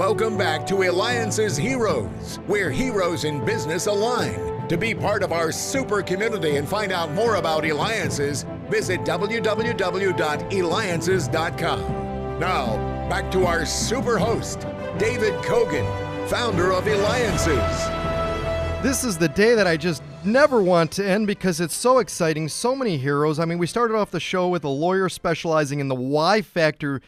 Welcome back to Eliances Heroes, where heroes in business align. To be part of our super community and find out more about Eliances, visit www.Eliances.com. Now, back to our super host, David Kogan, founder of Eliances. This is the day that I just never want to end because it's so exciting. So many heroes. I mean, we started off the show with a lawyer specializing in the Y factor,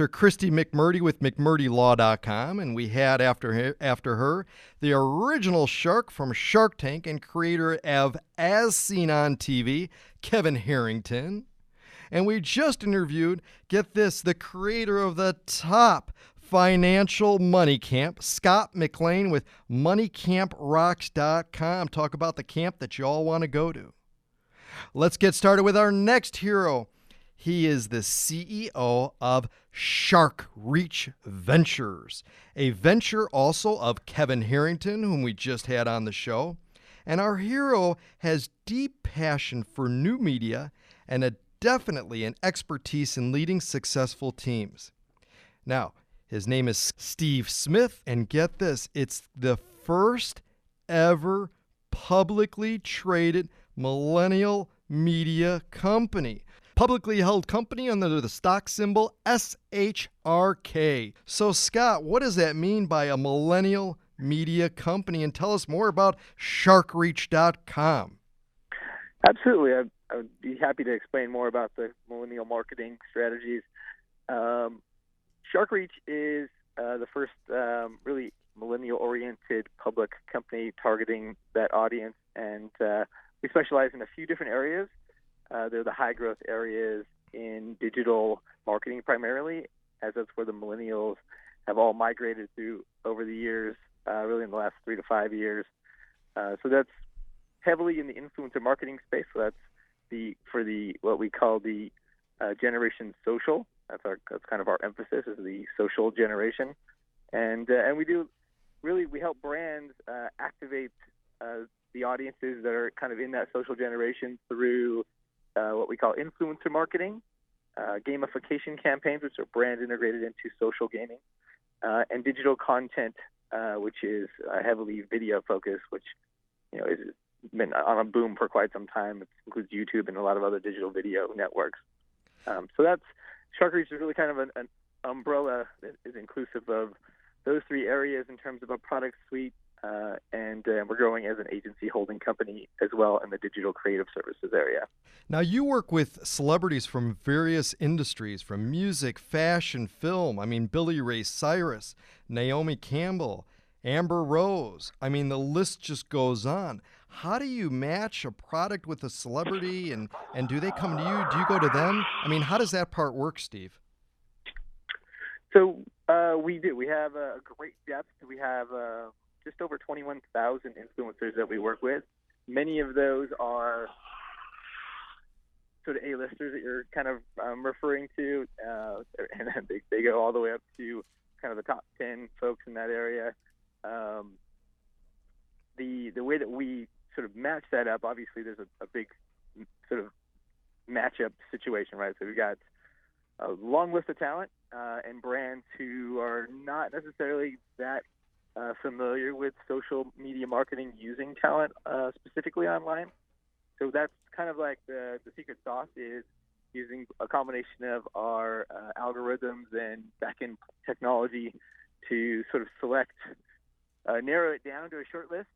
Christy McMurdy with McMurdyLaw.com, and we had after her the original shark from Shark Tank and creator of As Seen on TV, Kevin Harrington. And we just interviewed, get this, the creator of the top financial money camp, Scott McLean with MoneyCampRocks.com. Talk about the camp that you all want to go to. Let's get started with our next hero. He is the CEO of SharkReach Ventures, a venture also of Kevin Harrington, whom we just had on the show. And our hero has deep passion for new media and definitely an expertise in leading successful teams. Now, his name is Steve Smith, and get this, it's the first ever publicly traded millennial media company. Publicly held company under the stock symbol SHRK. So, Scott, what does that mean by a millennial media company? And tell us more about SharkReach.com. Absolutely. I would be happy to explain more about the millennial marketing strategies. SharkReach is the first really millennial-oriented public company targeting that audience, and we specialize in a few different areas. They're the high-growth areas in digital marketing primarily, as that's where the millennials have all migrated through over the years, really in the last 3 to 5 years. So that's heavily in the influencer marketing space. So that's what we call the generation social. That's kind of our emphasis, is the social generation, and we help brands activate the audiences that are kind of in that social generation through what we call influencer marketing, gamification campaigns, which are brand integrated into social gaming, and digital content, which is heavily video focused, which has been on a boom for quite some time. It includes YouTube and a lot of other digital video networks. So that's SharkReach is really kind of an umbrella that is inclusive of those three areas in terms of a product suite, and we're growing as an agency holding company as well in the digital creative services area. Now, you work with celebrities from various industries, from music, fashion, film. I mean, Billy Ray Cyrus, Naomi Campbell, Amber Rose. I mean, the list just goes on. How do you match a product with a celebrity, and do they come to you? Do you go to them? I mean, how does that part work, Steve? So we do. We have a great depth. We have just over 21,000 influencers that we work with. Many of those are sort of A-listers that you're kind of referring to, and they go all the way up to kind of the top 10 folks in that area. The way that we sort of match that up, obviously there's a big sort of matchup situation, right? So we've got a long list of talent and brands who are not necessarily that familiar with social media marketing using talent specifically online. So that's kind of like the secret sauce is using a combination of our algorithms and back-end technology to sort of select, narrow it down to a short list,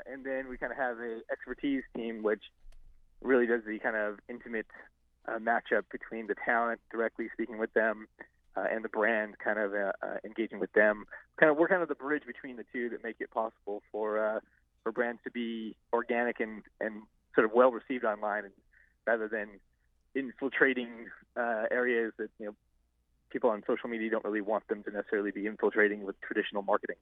and then we kind of have an expertise team which really does the kind of intimate matchup between the talent directly speaking with them and the brand kind of engaging with them. We're kind of the bridge between the two that make it possible for brands to be organic and sort of well received online, and rather than infiltrating areas that people on social media don't really want them to necessarily be infiltrating with traditional marketing.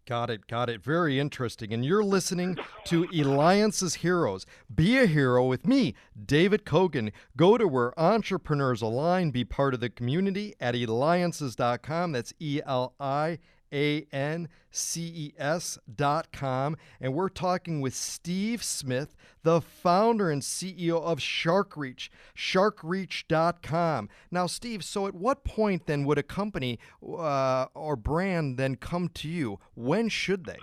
Got it. Very interesting. And you're listening to Eliances Heroes. Be a hero with me, David Kogan. Go to where entrepreneurs align. Be part of the community at Eliances.com. That's Eliances.com. Eliances.com. And we're talking with Steve Smith, the founder and CEO of SharkReach, SharkReach.com. Now, Steve, so at what point then would a company or brand then come to you? When should they?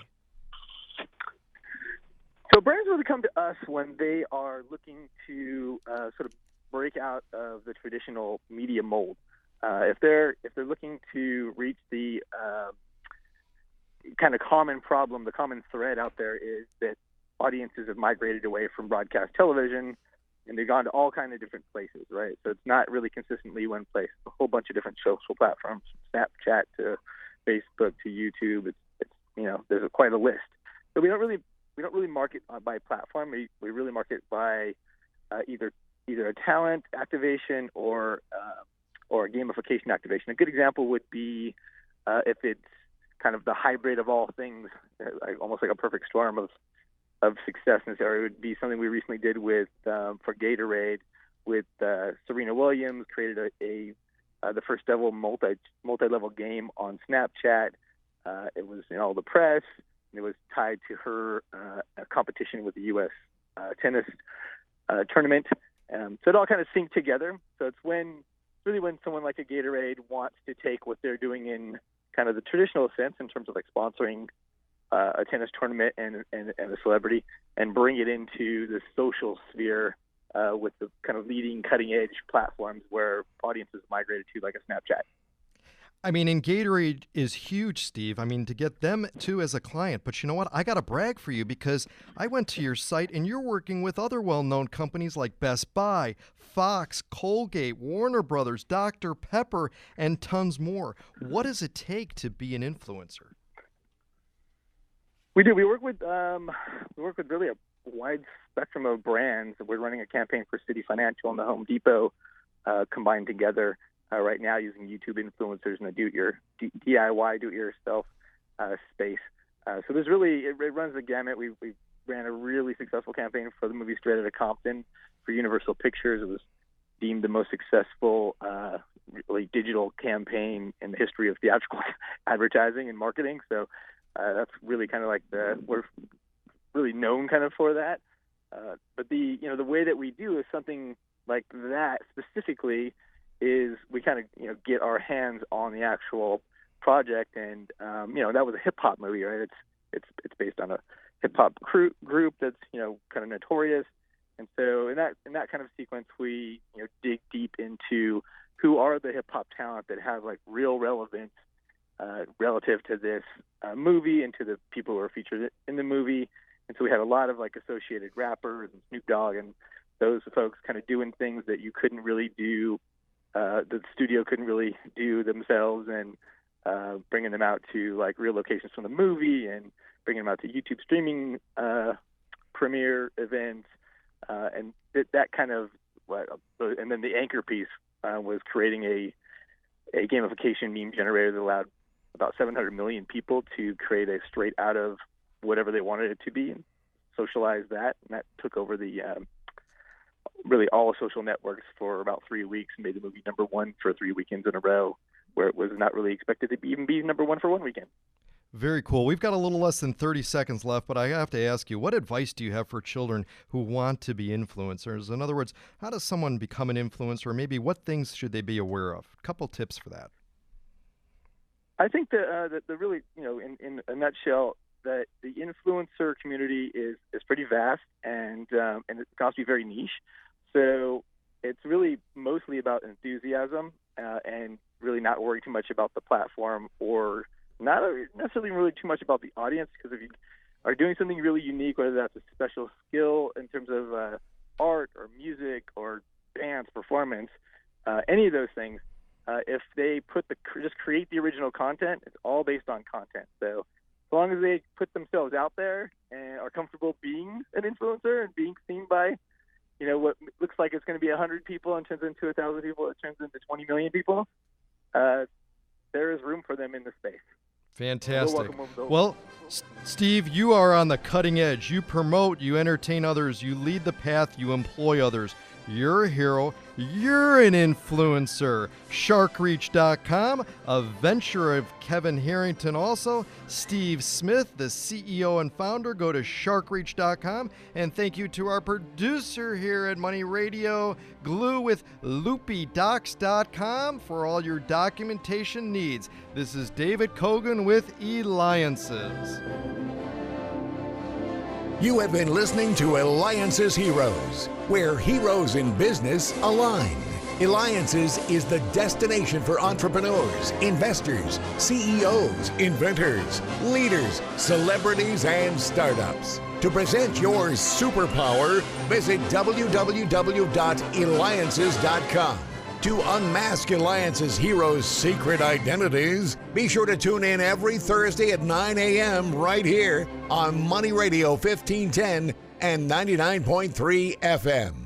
So brands really come to us when they are looking to sort of break out of the traditional media mold. If they're looking to reach the kind of common problem, the common thread out there is that audiences have migrated away from broadcast television, and they've gone to all kinds of different places, right? So it's not really consistently one place. A whole bunch of different social platforms, Snapchat to Facebook to YouTube. It's there's quite a list. So we don't really market by platform. We really market by either a talent activation or a gamification activation. A good example would be if it's kind of the hybrid of all things, almost like a perfect storm of success in this area. Would be something we recently did with for Gatorade with Serena Williams. Created the first ever multi-level game on Snapchat. It was in all the press. It was tied to her competition with the U.S. Tennis tournament. So it all kind of synced together. So it's when someone like a Gatorade wants to take what they're doing in kind of the traditional sense in terms of like sponsoring a tennis tournament and a celebrity and bring it into the social sphere with the kind of leading cutting edge platforms where audiences migrated to, like a Snapchat. I mean, and Gatorade is huge, Steve. I mean, to get them, too, as a client. But you know what? I got to brag for you because I went to your site, and you're working with other well-known companies like Best Buy, Fox, Colgate, Warner Brothers, Dr. Pepper, and tons more. What does it take to be an influencer? We do. We work with really a wide spectrum of brands. We're running a campaign for City Financial and the Home Depot combined together. Right now, using YouTube influencers in the DIY, do-it-yourself space. So there's really it runs the gamut. We ran a really successful campaign for the movie Straight Outta Compton for Universal Pictures. It was deemed the most successful really digital campaign in the history of theatrical advertising and marketing. So that's really kind of like we're really known kind of for that. But the way that we do is something like that specifically. Is we kind of get our hands on the actual project, and that was a hip hop movie, right? It's based on a hip hop group that's kind of notorious, and so in that kind of sequence, we dig deep into who are the hip hop talent that have like real relevance relative to this movie and to the people who are featured in the movie, and so we had a lot of like associated rappers and Snoop Dogg and those folks kind of doing things that you couldn't really do. The studio couldn't really do themselves, and bringing them out to like real locations from the movie and bringing them out to YouTube streaming premiere events, and that kind of and then the anchor piece was creating a gamification meme generator that allowed about 700 million people to create a straight out of whatever they wanted it to be and socialize that, and that took over the really all social networks for about 3 weeks and made the movie number one for 3 weekends in a row, where it was not really expected to even be number one for one weekend. Very cool. We've got a little less than 30 seconds left, but I have to ask you, what advice do you have for children who want to be influencers? In other words, how does someone become an influencer? Maybe what things should they be aware of? A couple tips for that. I think that the really, in a nutshell, that the influencer community is pretty vast and it's got to be very niche. So it's really mostly about enthusiasm and really not worry too much about the platform or not necessarily really too much about the audience, because if you are doing something really unique, whether that's a special skill in terms of art or music or dance, performance, any of those things, if they just create the original content, it's all based on content. So as long as they put themselves out there and are comfortable being an influencer and being seen by what looks like it's going to be 100 people and turns into 1,000 people, it turns into 20 million people, there is room for them in the space. Fantastic. Well, Steve, you are on the cutting edge. You promote, you entertain others, you lead the path, you employ others. you're a hero, you're an influencer. SharkReach.com, a venture of Kevin Harrington also. Steve Smith, the CEO and founder. Go to SharkReach.com. And thank you to our producer here at Money Radio, Glue with LoopyDocs.com for all your documentation needs. This is David Kogan with Eliances. You have been listening to Eliances Heroes, where heroes in business align. Eliances is the destination for entrepreneurs, investors, CEOs, inventors, leaders, celebrities, and startups. To present your superpower, visit www.Eliances.com. To unmask Eliances heroes' secret identities, be sure to tune in every Thursday at 9 a.m. right here on Money Radio 1510 and 99.3 FM.